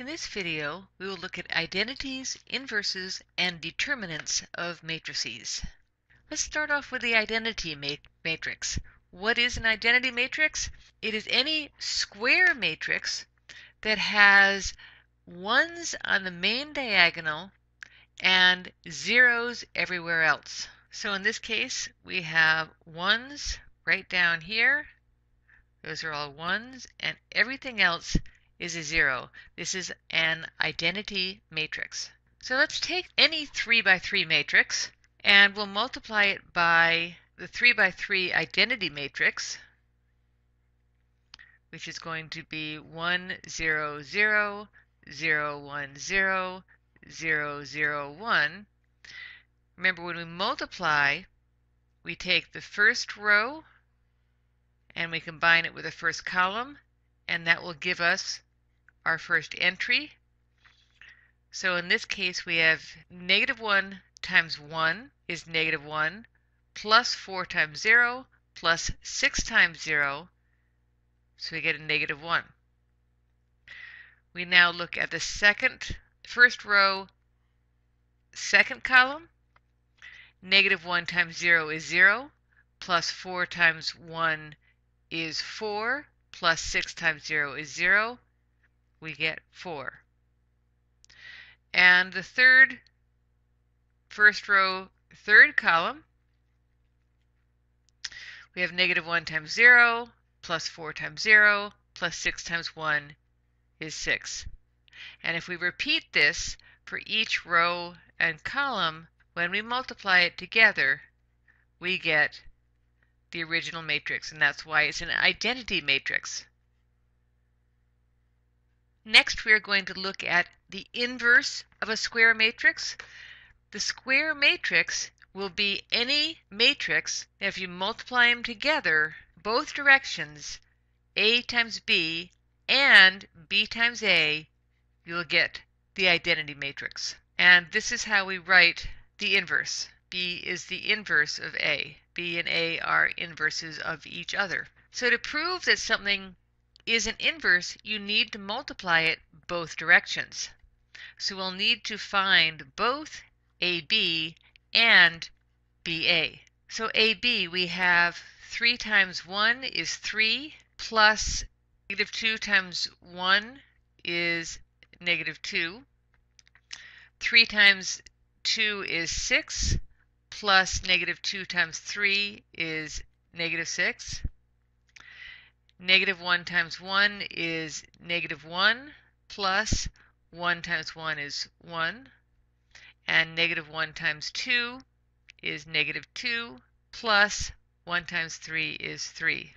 In this video, we will look at identities, inverses, and determinants of matrices. Let's start off with the identity matrix. What is an identity matrix? It is any square matrix that has ones on the main diagonal and zeros everywhere else. So in this case, we have ones right down here. Those are all ones, and everything else is a zero. This is an identity matrix. So let's take any 3 by 3 matrix and we'll multiply it by the 3 by 3 identity matrix, which is going to be 1, 0, 0, 0, 1, 0, 0, 0, 1. Remember, when we multiply, we take the first row and we combine it with the first column, and that will give us our first entry. So in this case, we have -1 times 1 is -1, plus 4 times 0, plus 6 times 0, so we get a -1. We now look at the first row, second column. -1 times 0 is 0, plus 4 times 1 is 4, plus 6 times 0 is 0. We get 4. And the first row, third column, we have -1 times 0, plus 4 times 0, plus 6 times 1 is 6. And if we repeat this for each row and column, when we multiply it together, we get the original matrix, and that's why it's an identity matrix. Next, we are going to look at the inverse of a square matrix. The square matrix will be any matrix that if you multiply them together, both directions, A times B and B times A, you'll get the identity matrix. And this is how we write the inverse. B is the inverse of A. B and A are inverses of each other. So to prove that something is an inverse, you need to multiply it both directions. So we'll need to find both AB and BA. So AB, we have 3 times 1 is 3, plus -2 times 1 is -2. 3 times 2 is 6, plus -2 times 3 is -6. -1 times 1 is -1, plus 1 times 1 is 1, and -1 times 2 is -2, plus 1 times 3 is 3.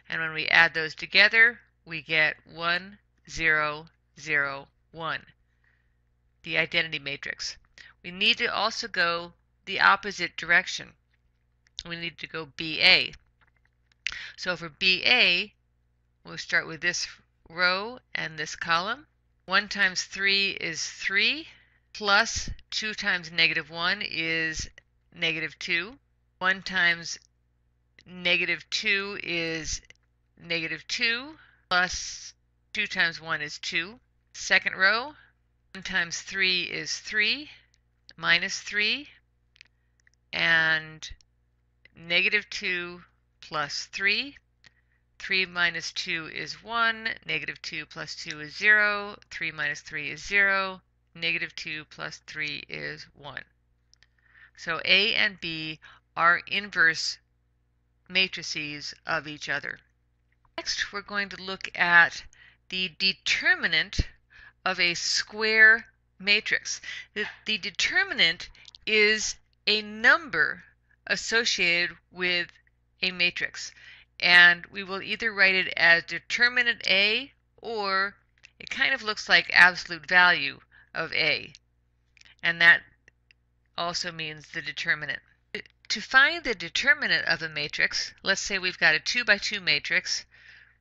And when we add those together, we get 1, 0, 0, 1, the identity matrix. We need to also go the opposite direction. We need to go BA. So for BA, we'll start with this row and this column. 1 times 3 is 3, plus 2 times -1 is -2. 1 times -2 is -2, plus 2 times 1 is 2. Second row, 1 times 3 is 3, minus 3, and -2 plus 3. 3 minus 2 is 1, -2 plus 2 is 0, 3 minus 3 is 0, -2 plus 3 is 1. So A and B are inverse matrices of each other. Next, we're going to look at the determinant of a square matrix. The determinant is a number associated with a matrix, and we will either write it as determinant A, or it kind of looks like absolute value of A, and that also means the determinant. To find the determinant of a matrix, let's say we've got a 2 by 2 matrix,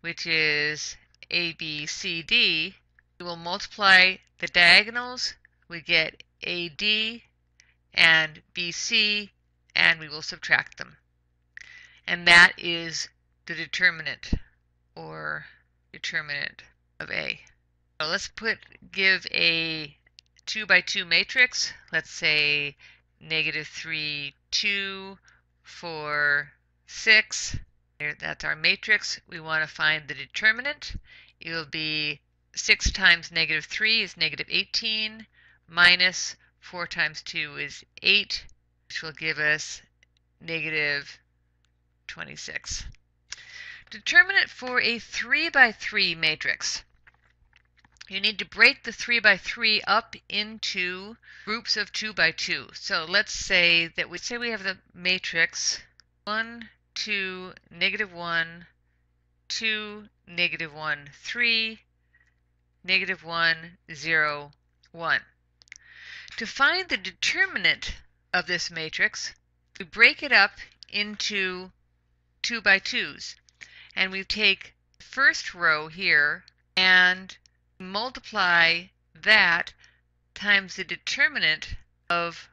which is A, B, C, D. We will multiply the diagonals, we get AD and BC, and we will subtract them. And that is the determinant, or determinant of A. So let's give a 2 by 2 matrix. Let's say -3, 2, 4, 6. That's our matrix. We want to find the determinant. It will be 6 times -3 is -18, minus 4 times 2 is 8, which will give us -26. Determinant for a 3 by 3 matrix. You need to break the 3 by 3 up into groups of 2 by 2. So let's say that we have the matrix 1, 2, -1, 2, -1, 3, -1, 0, 1. To find the determinant of this matrix, we break it up into 2 by 2s. And we take the first row here and multiply that times the determinant of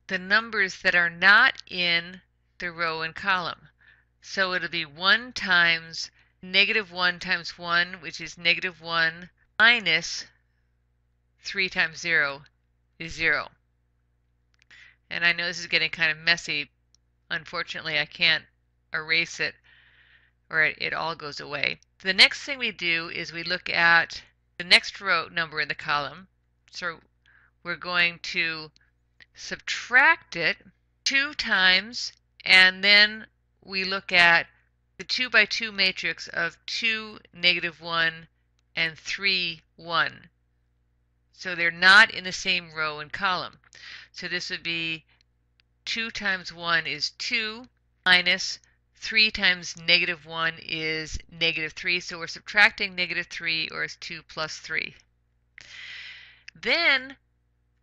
the numbers that are not in the row and column. So it'll be 1 times -1 times 1, which is -1, minus 3 times 0 is 0. And I know this is getting kind of messy. Unfortunately, I can't erase it, or it all goes away. The next thing we do is we look at the next row number in the column. So we're going to subtract it 2 times, and then we look at the 2 by 2 matrix of 2, -1, and 3, 1. So they're not in the same row and column. So this would be 2 times 1 is 2, minus 3 times -1 is -3, so we're subtracting -3, or it's 2 plus 3. Then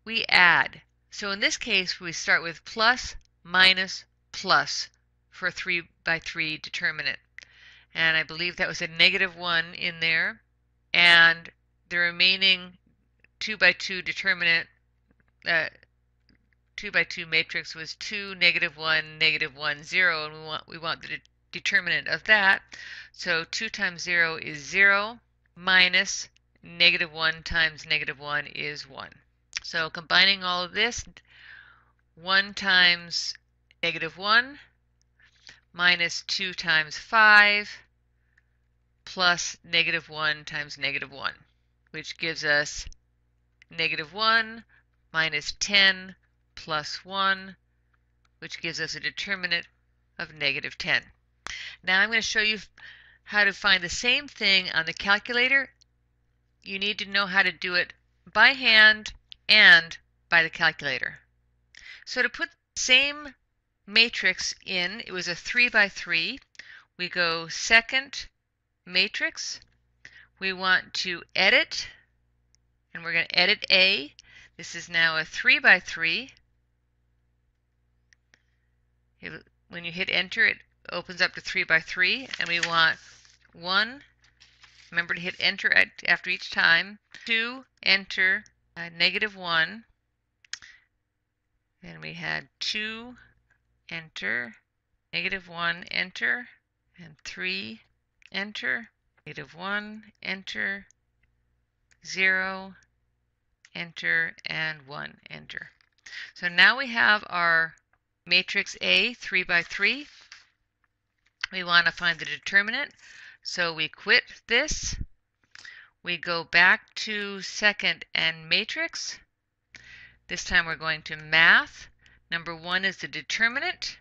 we add. So in this case, we start with plus, minus, plus for a 3 by 3 determinant. And I believe that was a -1 in there. And the remaining 2 by 2 determinant, 2 by 2 matrix was 2, -1, -1, 0, and we want the determinant of that. So 2 times 0 is 0, minus -1 times -1 is 1. So combining all of this, 1 times -1 minus 2 times 5 plus -1 times -1, which gives us -1 minus 10 plus 1, which gives us a determinant of -10. Now I'm going to show you how to find the same thing on the calculator. You need to know how to do it by hand and by the calculator. So to put the same matrix in, it was a 3 by 3. We go second matrix. We want to edit, and we're going to edit A. This is now a 3 by 3. When you hit enter, it opens up to 3 by 3, and we want 1. Remember to hit enter after each time. 2, enter, -1. Then we had 2, enter, -1, enter, and 3, enter, -1, enter, 0, enter, and 1, enter. So now we have our matrix A, 3 by 3. We want to find the determinant, so we quit this. We go back to second and matrix. This time we're going to math. Number 1 is the determinant.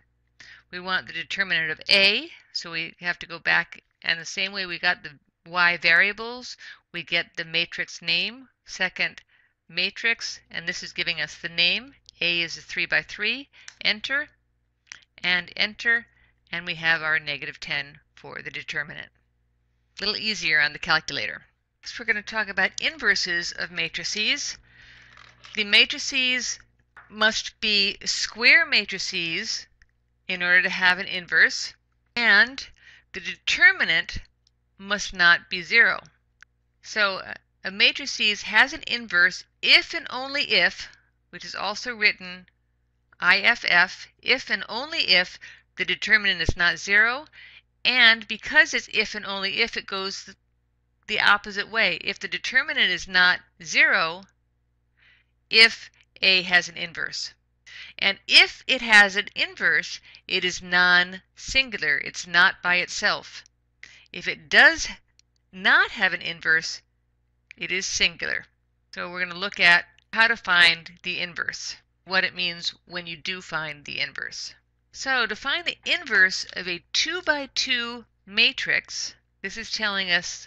We want the determinant of A, so we have to go back, and the same way we got the y variables, we get the matrix name, second matrix, and this is giving us the name. A is a 3 by 3. Enter, and enter, and we have our -10 for the determinant. A little easier on the calculator. Next, we're going to talk about inverses of matrices. The matrices must be square matrices in order to have an inverse, and the determinant must not be 0. So a matrices has an inverse if and only if, which is also written IFF, if and only if the determinant is not 0, and because it's if and only if, it goes the opposite way. If the determinant is not 0, if A has an inverse. And if it has an inverse, it is non-singular. It's not by itself. If it does not have an inverse, it is singular. So we're going to look at how to find the inverse, what it means when you do find the inverse. So to find the inverse of a 2 by 2 matrix, this is telling us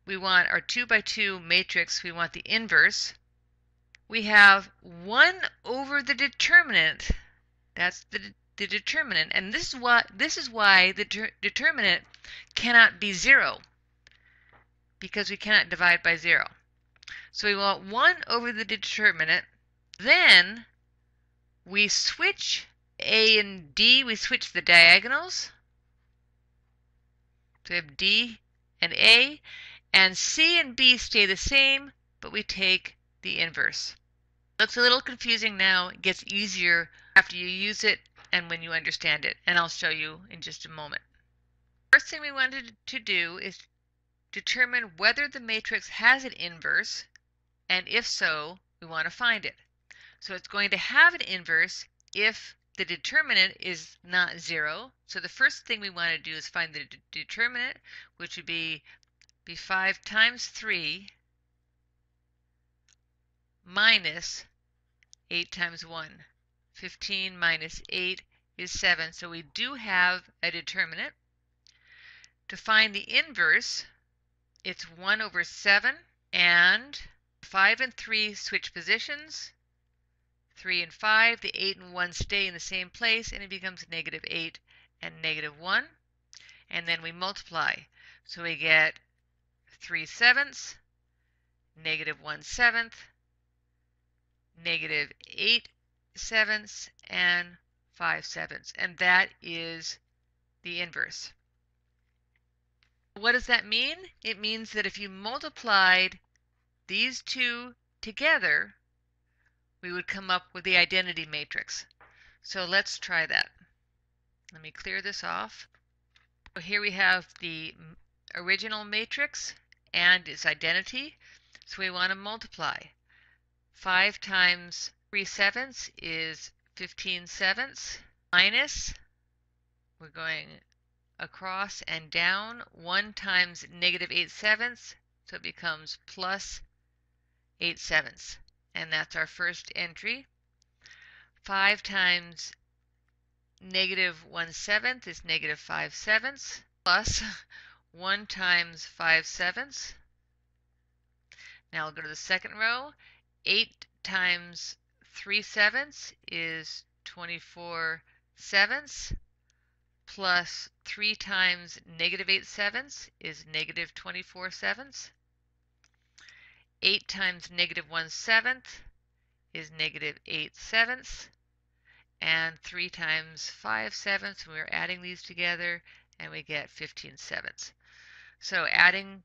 we want our 2 by 2 matrix, we want the inverse. We have 1 over the determinant. That's the determinant, and this is why the determinant cannot be 0, because we cannot divide by 0. So we want 1 over the determinant. Then we switch A and D, we switch the diagonals. So we have D and A, and C and B stay the same, but we take the inverse. Looks a little confusing now. It gets easier after you use it and when you understand it, and I'll show you in just a moment. First thing we wanted to do is determine whether the matrix has an inverse, and if so, we want to find it. So it's going to have an inverse if the determinant is not 0. So the first thing we want to do is find the determinant, which would be 5 times 3 minus 8 times 1. 15 minus 8 is 7. So we do have a determinant. To find the inverse, it's 1 over 7, and 5 and 3 switch positions. 3 and 5, the 8 and 1 stay in the same place, and it becomes negative 8 and negative 1. And then we multiply. So we get 3/7, negative 1/7, negative 8/7, and 5/7. And that is the inverse. What does that mean? It means that if you multiplied these two together, we would come up with the identity matrix. So let's try that. Let me clear this off. So here we have the original matrix and its identity. So we want to multiply. 5 times 3/7 is 15/7 minus, we're going across and down, 1 times negative 8/7, so it becomes plus 8/7. And that's our first entry. 5 times negative 1/7 is negative 5/7 plus 1 times 5/7. Now I'll go to the second row. 8 times 3/7 is 24/7 plus 3 times negative 8/7 is negative 24/7. 8 times negative 1/7 is negative 8/7, and 3 times 5/7, we're adding these together, and we get 15/7. So adding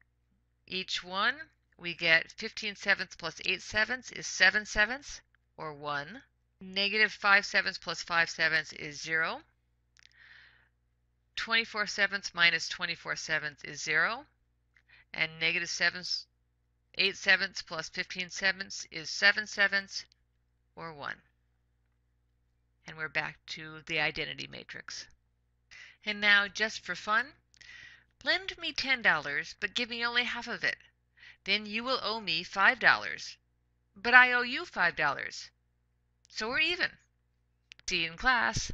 each one, we get 15/7 plus 8/7 is 7/7, or 1. Negative 5/7 plus 5/7 is 0. 24/7 minus 24/7 is 0. And negative 8/7 plus 15/7 is 7/7, or 1. And we're back to the identity matrix. And now, just for fun, lend me $10, but give me only half of it. Then you will owe me $5. But I owe you $5. So we're even. See you in class.